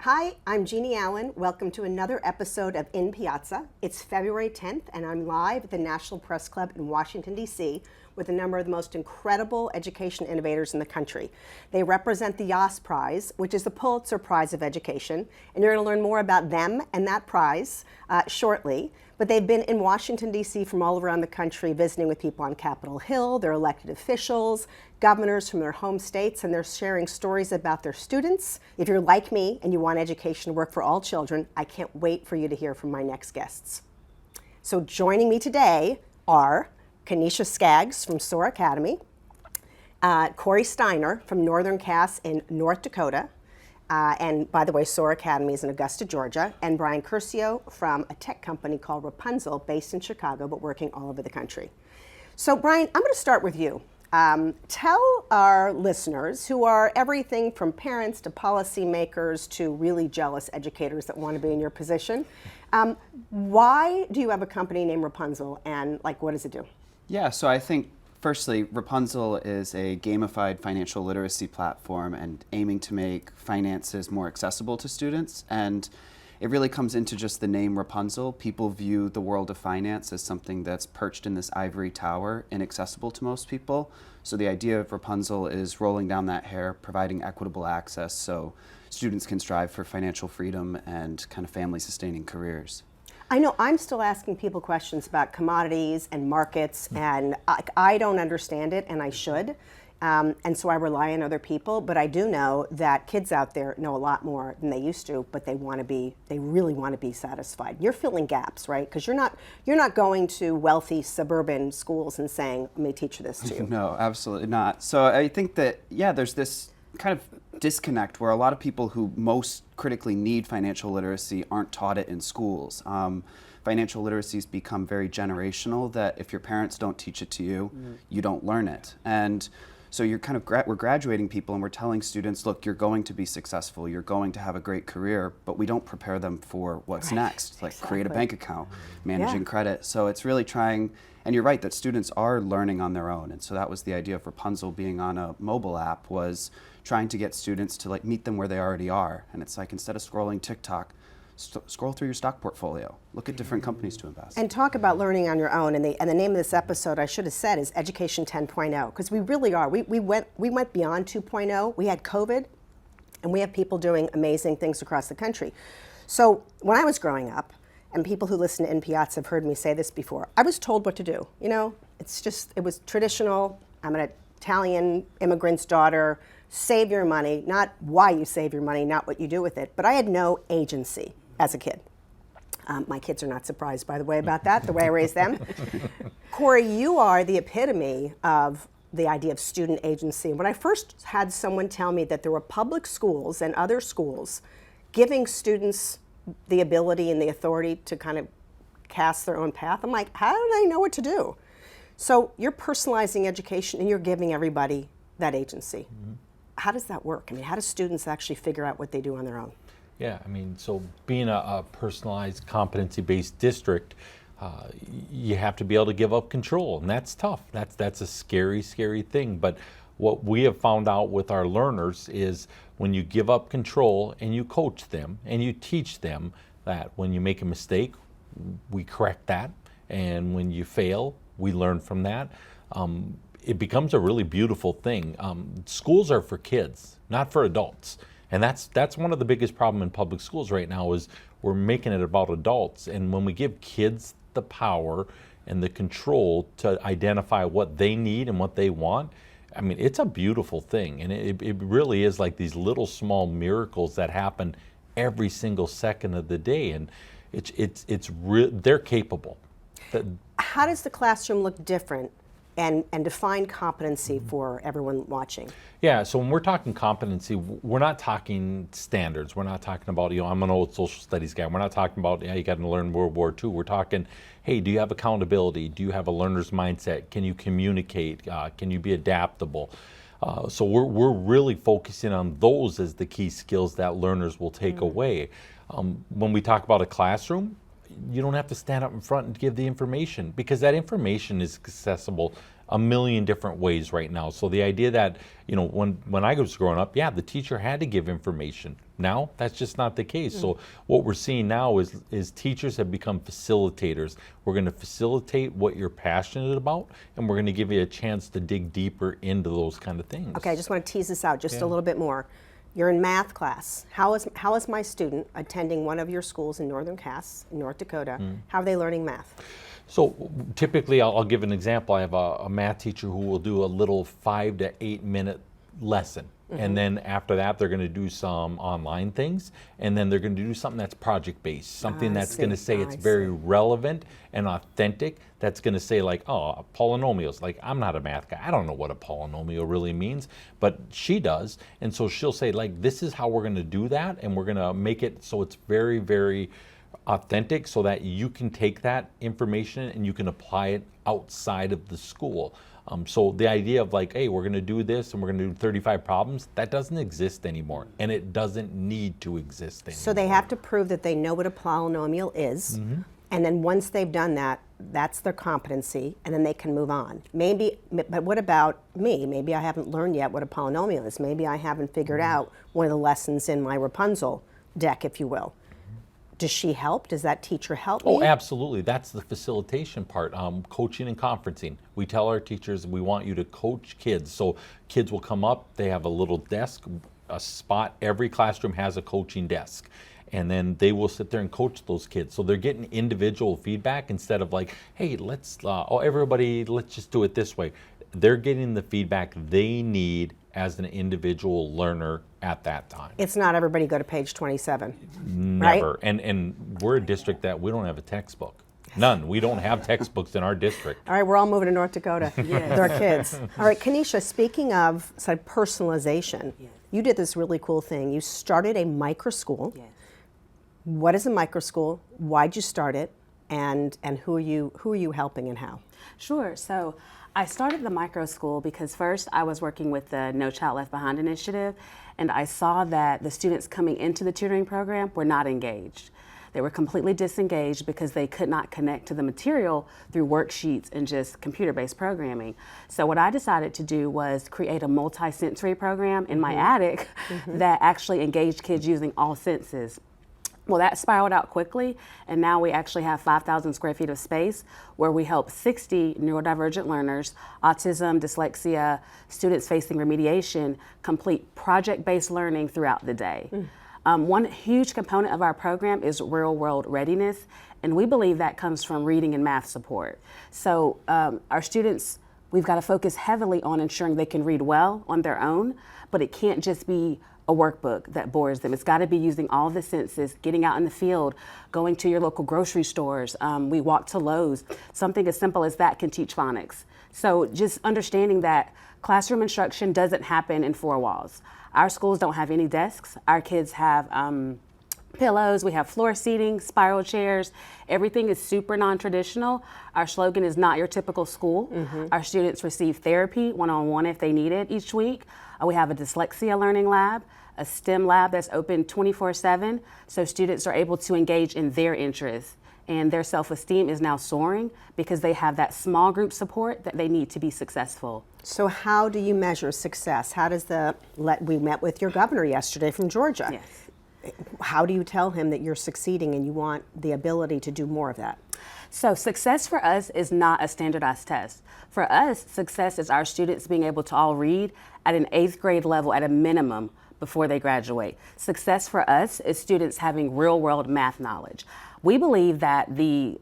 Hi, I'm Jeanne Allen. Welcome to another episode of In Piazza. It's February 10th, and I'm live at the National Press Club in Washington, D.C., with a number of the most incredible education innovators in the country. They represent the Yass Prize, which is the Pulitzer Prize of Education, and you're going to learn more about them and that prize shortly. But they've been in Washington, D.C. from all around the country, visiting with people on Capitol Hill, their elected officials, governors from their home states, and they're sharing stories about their students. If you're like me and you want education to work for all children, I can't wait for you to hear from my next guests. So joining me today are Kanisha Skaggs from SOAR Academy, Corey Steiner from Northern Cass in North Dakota, and by the way, SOAR Academy is in Augusta, Georgia, and Brian Curcio from a tech company called Rapunzel, based in Chicago, but working all over the country. So Brian, I'm going to start with you. Tell our listeners, who are everything from parents to policymakers to really jealous educators that want to be in your position, why do you have a company named Rapunzel, and what does it do? Yeah, so I think firstly, Rapunzel is a gamified financial literacy platform and aiming to make finances more accessible to students. And it really comes into just the name Rapunzel. People view the world of finance as something that's perched in this ivory tower, inaccessible to most people. So the idea of Rapunzel is rolling down that hair, providing equitable access so students can strive for financial freedom and kind of family-sustaining careers. I know I'm still asking people questions about commodities and markets, and I don't understand it, and I should. And so I rely on other people, but I do know that kids out there know a lot more than they used to, but they really want to be satisfied. You're filling gaps, right? Because you're not going to wealthy suburban schools and saying, let me teach this to you. No, absolutely not. So I think that, there's this kind of disconnect where a lot of people who most critically need financial literacy aren't taught it in schools. Financial literacy has become very generational, that if your parents don't teach it to you, you don't learn it. And so you're kind of we're graduating people and we're telling students, look, you're going to be successful, you're going to have a great career, but we don't prepare them for what's next, like create a bank account, managing credit. So it's really trying, and you're right that students are learning on their own. And so that was the idea of Rapunzel being on a mobile app, was trying to get students to meet them where they already are. And it's instead of scrolling TikTok, scroll through your stock portfolio. Look at different companies to invest. And talk about learning on your own. And the name of this episode, I should have said, is Education 10.0, because we really are. We went beyond 2.0. We had COVID, and we have people doing amazing things across the country. So when I was growing up, and people who listen to In Piazza have heard me say this before, I was told what to do. It was traditional. I'm an Italian immigrant's daughter. Save your money, not why you save your money, not what you do with it. But I had no agency as a kid. My kids are not surprised, by the way, about that, the way I raised them. Corey, you are the epitome of the idea of student agency. When I first had someone tell me that there were public schools and other schools giving students the ability and the authority to kind of cast their own path, I'm like, how do they know what to do? So you're personalizing education and you're giving everybody that agency. How does that work? How do students actually figure out what they do on their own? Yeah, so being a personalized competency-based district, you have to be able to give up control, and that's tough. That's a scary, scary thing. But what we have found out with our learners is when you give up control and you coach them and you teach them that when you make a mistake, we correct that, and when you fail, we learn from that. It becomes a really beautiful thing. Schools are for kids, not for adults. And that's one of the biggest problems in public schools right now, is we're making it about adults. And when we give kids the power and the control to identify what they need and what they want, it's a beautiful thing. And it really is like these little small miracles that happen every single second of the day. And they're capable. How does the classroom look different and define competency for everyone watching? Yeah, so when we're talking competency, we're not talking standards. We're not talking about, I'm an old social studies guy. We're not talking about, you got to learn World War II. We're talking, hey, do you have accountability? Do you have a learner's mindset? Can you communicate? Can you be adaptable? So we're really focusing on those as the key skills that learners will take away. When we talk about a classroom, you don't have to stand up in front and give the information, because that information is accessible a million different ways right now. So the idea that, when I was growing up, yeah, the teacher had to give information. Now, that's just not the case. So what we're seeing now is teachers have become facilitators. We're going to facilitate what you're passionate about, and we're going to give you a chance to dig deeper into those kind of things. Okay, I just want to tease this out just a little bit more. You're in math class. How is my student attending one of your schools in Northern Cass, in North Dakota? How are they learning math? So typically, I'll give an example. I have a math teacher who will do a little 5 to 8 minute lesson. And then after that, they're going to do some online things, and then they're going to do something that's project-based, something that's going to say it's very relevant and authentic, that's going to say like, oh, polynomials. Like, I'm not a math guy. I don't know what a polynomial really means, but she does. And so she'll say, like, this is how we're going to do that, and we're going to make it so it's very, very authentic so that you can take that information and you can apply it outside of the school. So the idea of like, hey, we're going to do this and we're going to do 35 problems, that doesn't exist anymore, and it doesn't need to exist anymore. So they have to prove that they know what a polynomial is, and then once they've done that, that's their competency, and then they can move on. Maybe, but what about me? Maybe I haven't learned yet what a polynomial is. Maybe I haven't figured out one of the lessons in my Rapunzel deck, if you will. Does she help? Does that teacher help me? Oh, absolutely. That's the facilitation part, coaching and conferencing. We tell our teachers we want you to coach kids. So kids will come up, they have a little desk, a spot. Every classroom has a coaching desk. And then they will sit there and coach those kids. So they're getting individual feedback instead of like, hey, everybody, let's just do it this way. They're getting the feedback they need as an individual learner at that time. It's not everybody go to page 27. Never. Right? And we're a district that we don't have a textbook. None. We don't have textbooks in our district. All right, we're all moving to North Dakota with our kids. All right, Kanisha, speaking of sort of personalization, you did this really cool thing. You started a micro school. Yes. What is a micro school? Why'd you start it? And who are you helping and how? Sure. So I started the micro school because first I was working with the No Child Left Behind initiative, and I saw that the students coming into the tutoring program were not engaged. They were completely disengaged because they could not connect to the material through worksheets and just computer-based programming. So what I decided to do was create a multi-sensory program in my attic that actually engaged kids using all senses. Well, that spiraled out quickly, and now we actually have 5,000 square feet of space where we help 60 neurodivergent learners, autism, dyslexia, students facing remediation, complete project-based learning throughout the day. One huge component of our program is real-world readiness, and we believe that comes from reading and math support. So our students, we've got to focus heavily on ensuring they can read well on their own, but it can't just be a workbook that bores them. It's got to be using all the senses, getting out in the field, going to your local grocery stores. We walk to Lowe's. Something as simple as that can teach phonics. So just understanding that classroom instruction doesn't happen in four walls. Our schools don't have any desks. Our kids have pillows, we have floor seating, spiral chairs. Everything is super non-traditional. Our slogan is not your typical school. Our students receive therapy one-on-one if they need it each week. We have a dyslexia learning lab, a STEM lab that's open 24/7, so students are able to engage in their interests. And their self-esteem is now soaring because they have that small group support that they need to be successful. So how do you measure success? How does we met with your governor yesterday from Georgia. Yes. How do you tell him that you're succeeding and you want the ability to do more of that? So success for us is not a standardized test. For us, success is our students being able to all read at an 8th grade level at a minimum before they graduate. Success for us is students having real-world math knowledge. We believe that the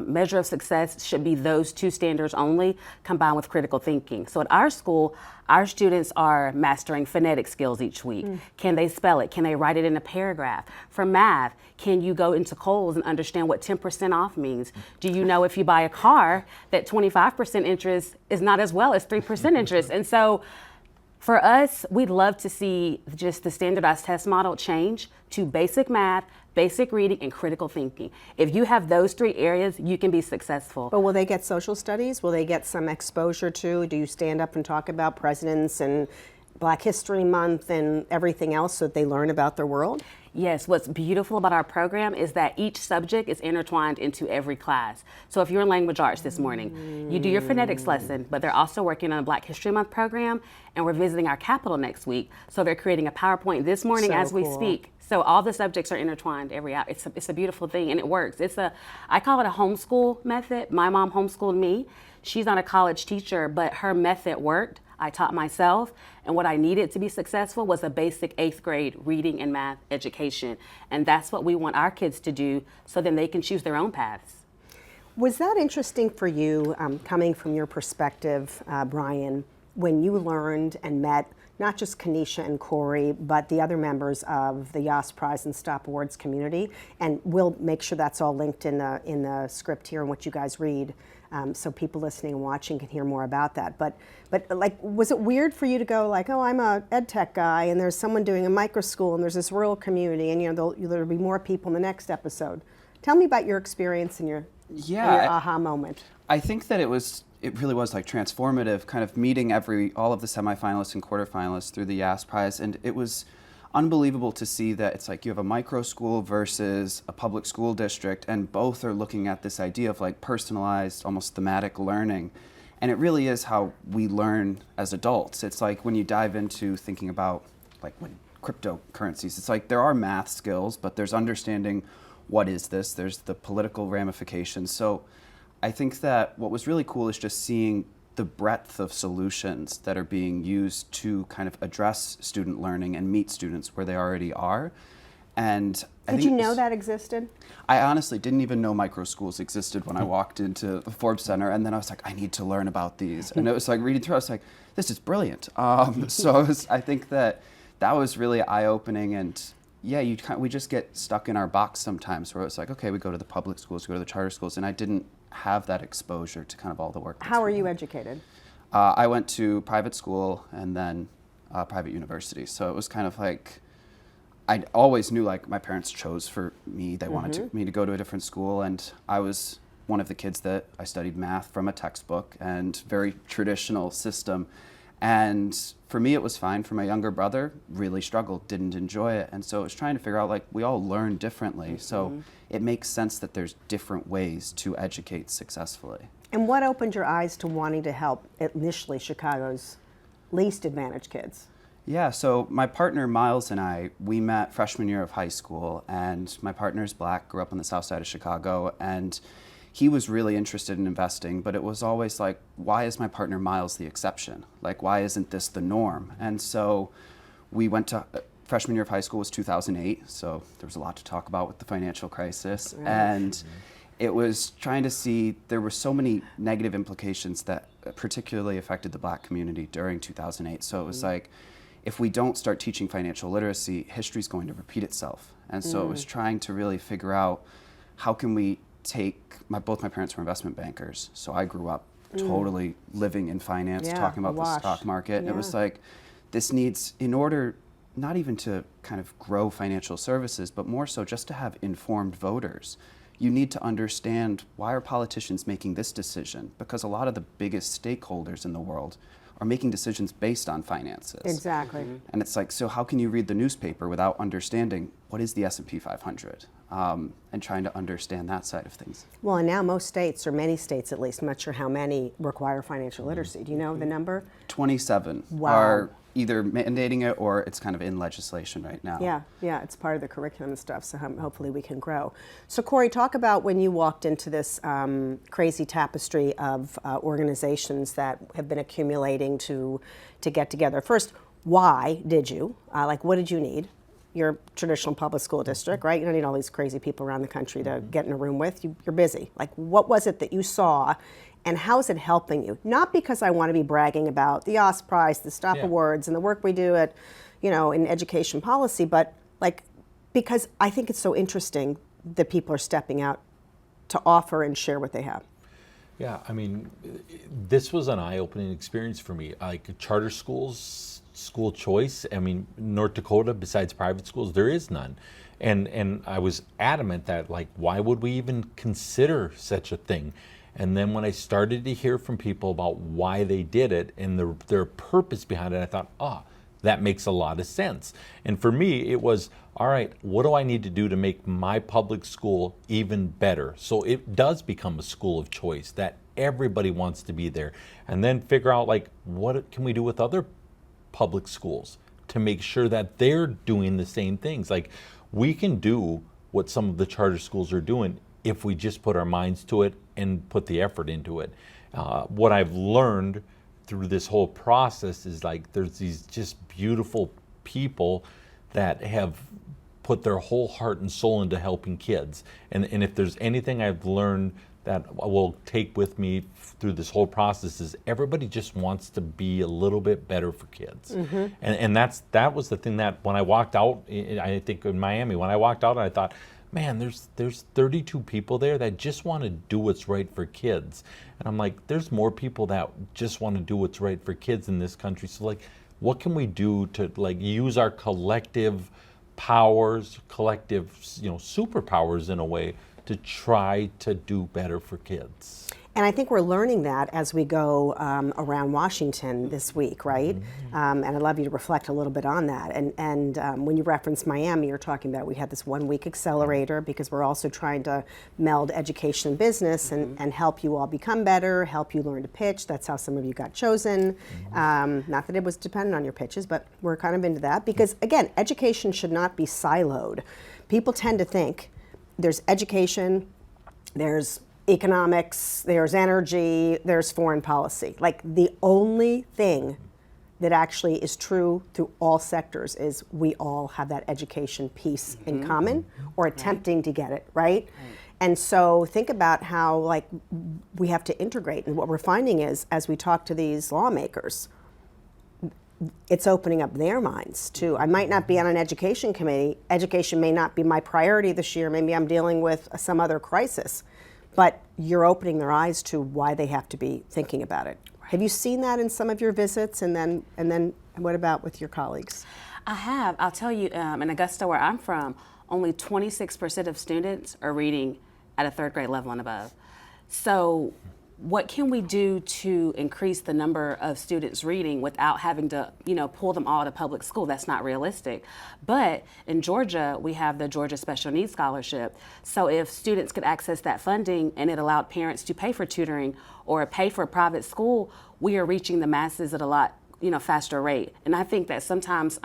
measure of success should be those two standards only, combined with critical thinking. So at our school, our students are mastering phonetic skills each week. Can they spell it? Can they write it in a paragraph? For math, can you go into Kohl's and understand what 10% off means? Do you know if you buy a car that 25% interest is not as well as 3% interest? And so for us, we'd love to see just the standardized test model change to basic math, basic reading, and critical thinking. If you have those three areas, you can be successful. But will they get social studies? Will they get some exposure to? Do you stand up and talk about presidents and Black History Month and everything else so that they learn about their world? Yes, what's beautiful about our program is that each subject is intertwined into every class. So if you're in language arts this morning, you do your phonetics lesson, but they're also working on a Black History Month program, and we're visiting our capital next week. So they're creating a PowerPoint this morning So as we cool. speak. So all the subjects are intertwined every hour. It's a beautiful thing, and it works. I call it a homeschool method. My mom homeschooled me. She's not a college teacher, but her method worked. I taught myself, and what I needed to be successful was a basic 8th grade reading and math education. And that's what we want our kids to do, so then they can choose their own paths. Was that interesting for you, coming from your perspective, Brian, when you learned and met not just Kanisha and Corey, but the other members of the Yass Prize and Stop Awards community? And we'll make sure that's all linked in the script here and what you guys read, so people listening and watching can hear more about that. But like, was it weird for you to go like, oh, I'm a ed tech guy, and there's someone doing a micro school, and there's this rural community, and there'll be more people in the next episode? Tell me about your experience and your aha moment. I think that it really was like transformative, kind of meeting all of the semifinalists and quarterfinalists through the Yass Prize, and it was unbelievable to see that it's like you have a micro school versus a public school district, and both are looking at this idea of like personalized, almost thematic learning. And it really is how we learn as adults. It's like when you dive into thinking about like when cryptocurrencies, it's like there are math skills, but there's understanding what is this, there's the political ramifications. So I think that what was really cool is just seeing the breadth of solutions that are being used to kind of address student learning and meet students where they already are. And Did you know that existed? I honestly didn't even know micro schools existed when I walked into the Forbes Center, and then I was like, I need to learn about these. And it was like reading through, I was like, this is brilliant. So I think that was really eye-opening, and yeah, we just get stuck in our box sometimes where it's like, okay, we go to the public schools, we go to the charter schools, and I didn't have that exposure to kind of all the work. How are you educated? I went to private school and then private university. So it was kind of like, I always knew like my parents chose for me. They wanted me to go to a different school, and I was one of the kids that I studied math from a textbook and very traditional system. And for me, it was fine. For my younger brother, really struggled, didn't enjoy it. And so it was trying to figure out, like, we all learn differently. So it makes sense that there's different ways to educate successfully. And what opened your eyes to wanting to help initially Chicago's least advantaged kids? Yeah, so my partner Miles and I, we met freshman year of high school, and my partner's Black, grew up on the south side of Chicago, and he was really interested in investing, but it was always like, why is my partner Miles the exception? Like, why isn't this the norm? And so we went to, freshman year of high school was 2008, so there was a lot to talk about with the financial crisis. Right. And it was trying to see, there were so many negative implications that particularly affected the Black community during 2008. So it was like, if we don't start teaching financial literacy, history's going to repeat itself. And so it was trying to really figure out, how can we both my parents were investment bankers, so I grew up totally living in finance, talking about the stock market. And it was like, this needs, in order not even to kind of grow financial services, but more so just to have informed voters, you need to understand, why are politicians making this decision? Because a lot of the biggest stakeholders in the world are making decisions based on finances. Exactly. And it's like, so how can you read the newspaper without understanding what is the S&P 500? And trying to understand that side of things. Well, and now most states, or many states at least, I'm not sure how many, require financial literacy. Do you know the number? 27 are either mandating it or it's kind of in legislation right now. Yeah, it's part of the curriculum and stuff, so hopefully we can grow. So Corey, talk about when you walked into this crazy tapestry of organizations that have been accumulating to get together. First, why did you? Like, what did you need? You're a traditional public school district, right? You don't need all these crazy people around the country to get in a room with. You're busy. Like, what was it that you saw, and how is it helping you? Not because I want to be bragging about the Yass Prize, the Stop Awards, and the work we do at, in education policy, but like, because I think it's so interesting that people are stepping out to offer and share what they have. Yeah, I mean, this was an eye-opening experience for me. Like, charter schools, school choice, I mean, North Dakota, besides private schools, there is none. And I was adamant that, like, why would we even consider such a thing? And then when I started to hear from people about why they did it and their purpose behind it, I thought, That makes a lot of sense. And for me, it was, all right, what do I need to do to make my public school even better? So it does become a school of choice that everybody wants to be there. And then figure out, like, what can we do with other public schools to make sure that they're doing the same things? Like, we can do what some of the charter schools are doing if we just put our minds to it and put the effort into it. What I've learned through this whole process is, like, there's these just beautiful people that have put their whole heart and soul into helping kids. And if there's anything I've learned that I will take with me through this whole process, is everybody just wants to be a little bit better for kids. And that was the thing that when I walked out, I think in Miami, when I walked out, I thought, man, there's 32 people there that just want to do what's right for kids. And I'm like, there's more people that just want to do what's right for kids in this country. So, like, what can we do to, like, use our collective powers, collective, superpowers in a way, to try to do better for kids? And I think we're learning that as we go around Washington this week, right? And I'd love you to reflect a little bit on that. And when you reference Miami, you're talking about we had this 1 week accelerator because we're also trying to meld education and business and help you all become better, help you learn to pitch. That's how some of you got chosen. Not that it was dependent on your pitches, but we're kind of into that because, again, education should not be siloed. People tend to think there's education, there's economics, there's energy, there's foreign policy. Like, the only thing that actually is true through all sectors is we all have that education piece in common, or attempting to get it, right? And so think about how, like, we have to integrate. And what we're finding is, as we talk to these lawmakers, it's opening up their minds too. I might not be on an education committee. Education may not be my priority this year. Maybe I'm dealing with some other crisis. But you're opening their eyes to why they have to be thinking about it. Right. Have you seen that in some of your visits? And then what about with your colleagues? I have. I'll tell you, in Augusta, where I'm from, only 26% of students are reading at a third grade level and above. So what can we do to increase the number of students reading without having to, pull them all to public school? That's not realistic. But in Georgia, we have the Georgia Special Needs Scholarship. So if students could access that funding and it allowed parents to pay for tutoring or pay for a private school, we are reaching the masses at a lot, faster rate. And I think that sometimes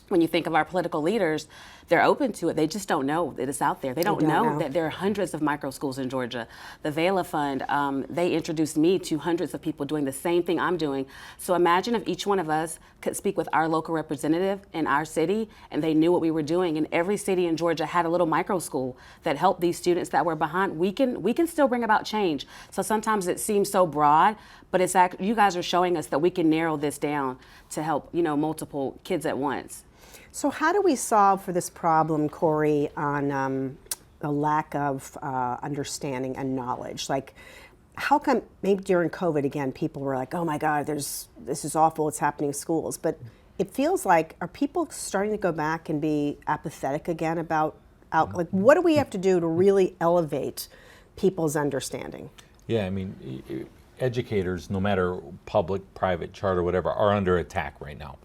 when you think of our political leaders, they're open to it. They just don't know that it's out there. They don't know that there are hundreds of micro schools in Georgia. The Vela Fund, they introduced me to hundreds of people doing the same thing I'm doing. So imagine if each one of us could speak with our local representative in our city and they knew what we were doing. And every city in Georgia had a little micro school that helped these students that were behind. We can still bring about change. So sometimes it seems so broad, but it's you guys are showing us that we can narrow this down to help, multiple kids at once. So how do we solve for this problem, Corey, on the lack of understanding and knowledge? Like, how come maybe during COVID, again, people were like, oh my God, this is awful, it's happening in schools. But it feels like, are people starting to go back and be apathetic again about, like, what do we have to do to really elevate people's understanding? Yeah, I mean, educators, no matter public, private, charter, whatever, are under attack right now.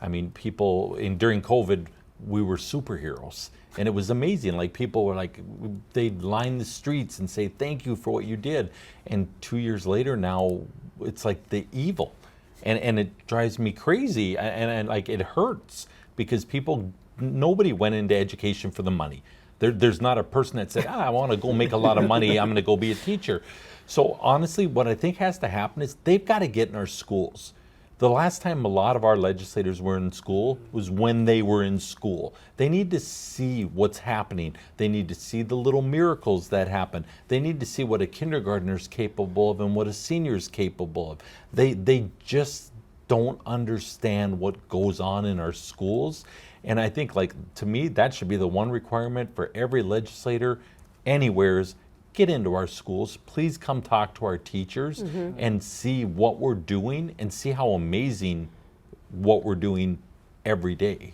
I mean, people, during COVID, we were superheroes. And it was amazing. Like, people were like, they'd line the streets and say, thank you for what you did. And 2 years later now, it's like the evil. And it drives me crazy. And like, it hurts because nobody went into education for the money. There's not a person that said, I want to go make a lot of money, I'm going to go be a teacher. So honestly, what I think has to happen is they've got to get in our schools. The last time a lot of our legislators were in school was when they were in school. They need to see what's happening. They need to see the little miracles that happen. They need to see what a kindergartner is capable of and what a senior is capable of. They just don't understand what goes on in our schools. And I think, like, to me, that should be the one requirement for every legislator anywhere is get into our schools. Please come talk to our teachers and see what we're doing and see how amazing what we're doing every day.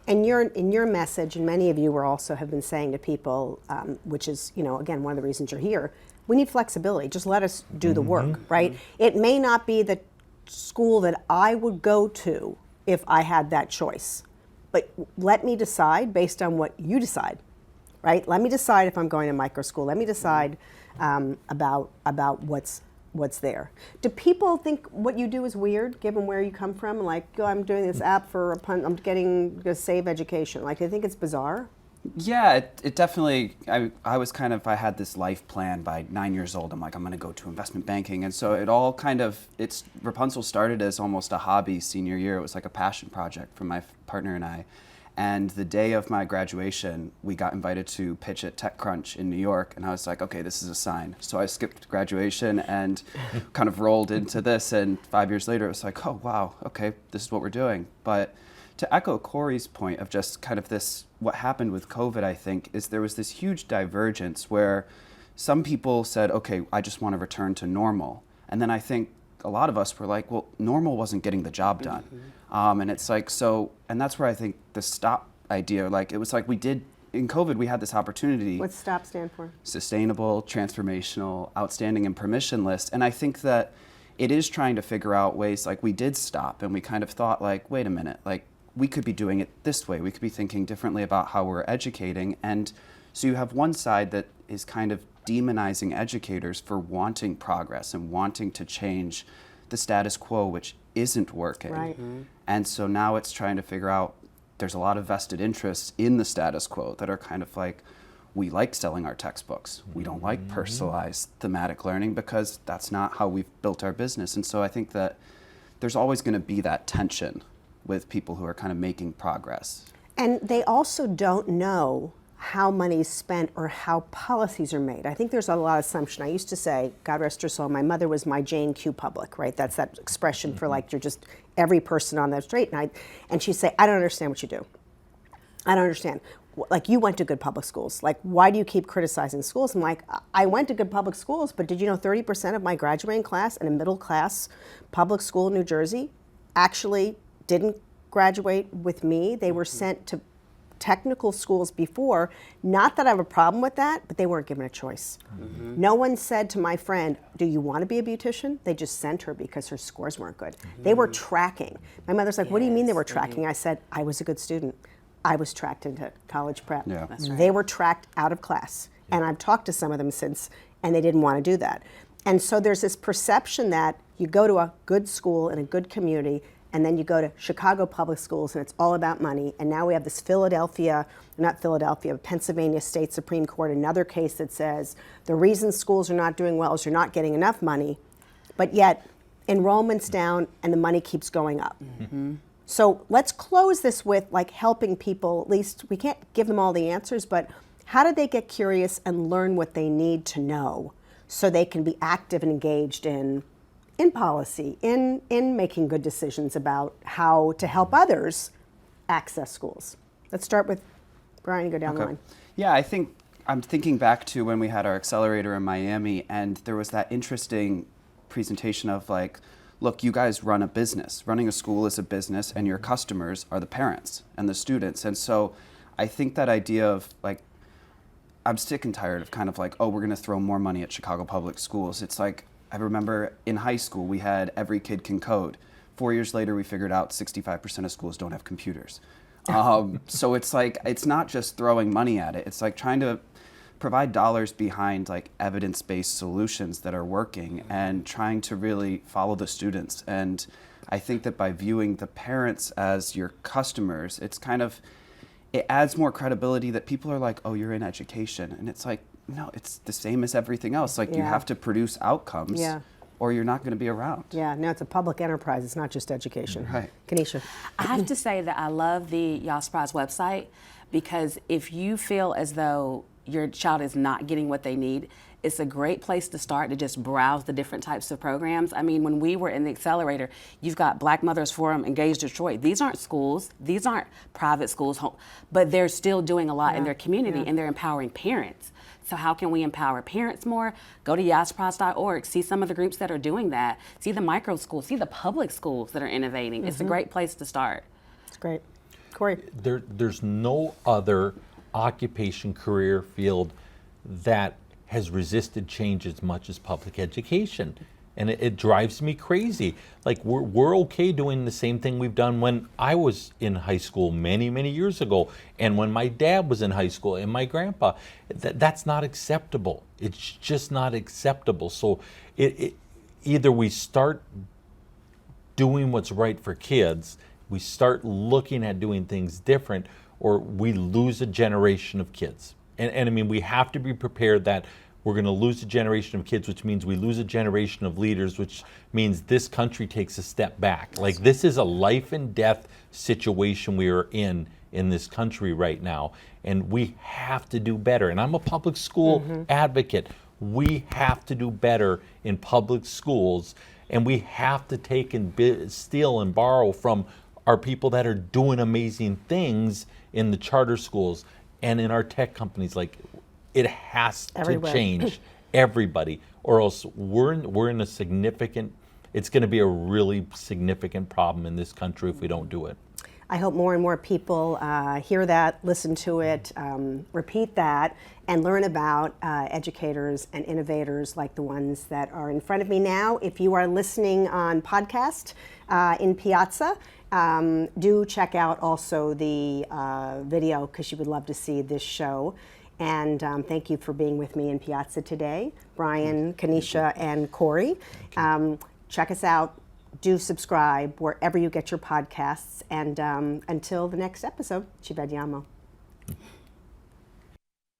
And in your message, and many of you also have been saying to people, which is, again, one of the reasons you're here, we need flexibility. Just let us do the work, right? It may not be the school that I would go to if I had that choice. But let me decide based on what you decide, right? Let me decide if I'm going to micro school. Let me decide about what's there. Do people think what you do is weird, given where you come from? Like, oh, I'm doing this app I'm getting to save education. Like, they think it's bizarre? Yeah, it definitely, I was kind of, I had this life plan by 9 years old. I'm like, I'm going to go to investment banking. And so it all kind of, Rapunzel started as almost a hobby senior year. It was like a passion project for my partner and I. And the day of my graduation, we got invited to pitch at TechCrunch in New York. And I was like, okay, this is a sign. So I skipped graduation and kind of rolled into this. And 5 years later, it was like, oh, wow, okay, this is what we're doing. But to echo Corey's point of just kind of this, what happened with COVID, I think, is there was this huge divergence where some people said, okay, I just want to return to normal. And then I think a lot of us were like, well, normal wasn't getting the job done. And it's like, so, and that's where I think the stop idea, like, it was like we did, in COVID, we had this opportunity. What's STOP stand for? Sustainable, transformational, outstanding, and permissionless. And I think that it is trying to figure out ways, like, we did stop and we kind of thought, like, wait a minute, like, we could be doing it this way. We could be thinking differently about how we're educating. And so you have one side that is kind of demonizing educators for wanting progress and wanting to change the status quo, which isn't working. Right. And so now it's trying to figure out, there's a lot of vested interests in the status quo that are kind of like, we like selling our textbooks. We don't like personalized thematic learning because that's not how we've built our business. And so I think that there's always going to be that tension with people who are kind of making progress. And they also don't know how money's spent or how policies are made. I think there's a lot of assumption. I used to say, God rest her soul, my mother was my Jane Q public, right? That's that expression for like, you're just every person on that street. And she'd say, I don't understand what you do. I don't understand. Like, you went to good public schools. Like, why do you keep criticizing schools? I'm like, I went to good public schools, but did you know 30% of my graduating class in a middle class public school in New Jersey actually didn't graduate with me? They were sent to technical schools before. Not that I have a problem with that, but they weren't given a choice. No one said to my friend, do you want to be a beautician? They just sent her because her scores weren't good. They were tracking. My mother's like, what do you mean they were tracking? I said, I was a good student. I was tracked into college prep. Yeah. That's right. They were tracked out of class. And I've talked to some of them since, and they didn't want to do that. And so there's this perception that you go to a good school in a good community, and then you go to Chicago public schools, and it's all about money. And now we have this Pennsylvania State Supreme Court, another case that says the reason schools are not doing well is you're not getting enough money, but yet enrollment's down and the money keeps going up. So let's close this with like helping people, at least we can't give them all the answers, but how do they get curious and learn what they need to know so they can be active and engaged in policy, in making good decisions about how to help others access schools? Let's start with Brian, go down the line. Yeah, I think I'm thinking back to when we had our accelerator in Miami, and there was that interesting presentation of like, look, you guys run a business. Running a school is a business, and your customers are the parents and the students. And so I think that idea of like, I'm sick and tired of kind of like, oh, we're going to throw more money at Chicago public schools. It's like, I remember in high school, we had every kid can code. 4 years later, we figured out 65% of schools don't have computers. So it's like, it's not just throwing money at it. It's like trying to provide dollars behind like evidence-based solutions that are working and trying to really follow the students. And I think that by viewing the parents as your customers, it's kind of, it adds more credibility that people are like, oh, you're in education. And it's like, no, it's the same as everything else. Like, you have to produce outcomes or you're not going to be around. Yeah, no, it's a public enterprise. It's not just education. Right. Kanisha. I have to say that I love the Yass Prize website, because if you feel as though your child is not getting what they need, it's a great place to start to just browse the different types of programs. I mean, when we were in the accelerator, you've got Black Mothers Forum, Engage Detroit. These aren't schools, these aren't private schools, but they're still doing a lot in their community and they're empowering parents. So how can we empower parents more? Go to yassprize.org, see some of the groups that are doing that, see the micro schools, see the public schools that are innovating. It's a great place to start. It's great. Corey. There's no other occupation career field that has resisted change as much as public education. And it drives me crazy. Like we're okay doing the same thing we've done when I was in high school many, many years ago, and when my dad was in high school and my grandpa. That's not acceptable. It's just not acceptable. So either we start doing what's right for kids, we start looking at doing things different, or we lose a generation of kids. And I mean, we have to be prepared that we're going to lose a generation of kids, which means we lose a generation of leaders, which means this country takes a step back. Like, this is a life and death situation we are in this country right now, and we have to do better. And I'm a public school advocate. We have to do better in public schools, and we have to take and steal and borrow from our people that are doing amazing things in the charter schools and in our tech companies. Like, it has Everywhere. to change, everybody, or else we're in a significant, it's going to be a really significant problem in this country if we don't do it. I hope more and more people hear that, listen to it, repeat that, and learn about educators and innovators like the ones that are in front of me now. If you are listening on podcast in Piazza, do check out also the video, because you would love to see this show. And thank you for being with me in Piazza today, Brian, Kanisha, and Corey. Check us out. Do subscribe wherever you get your podcasts. And until the next episode, ci vediamo.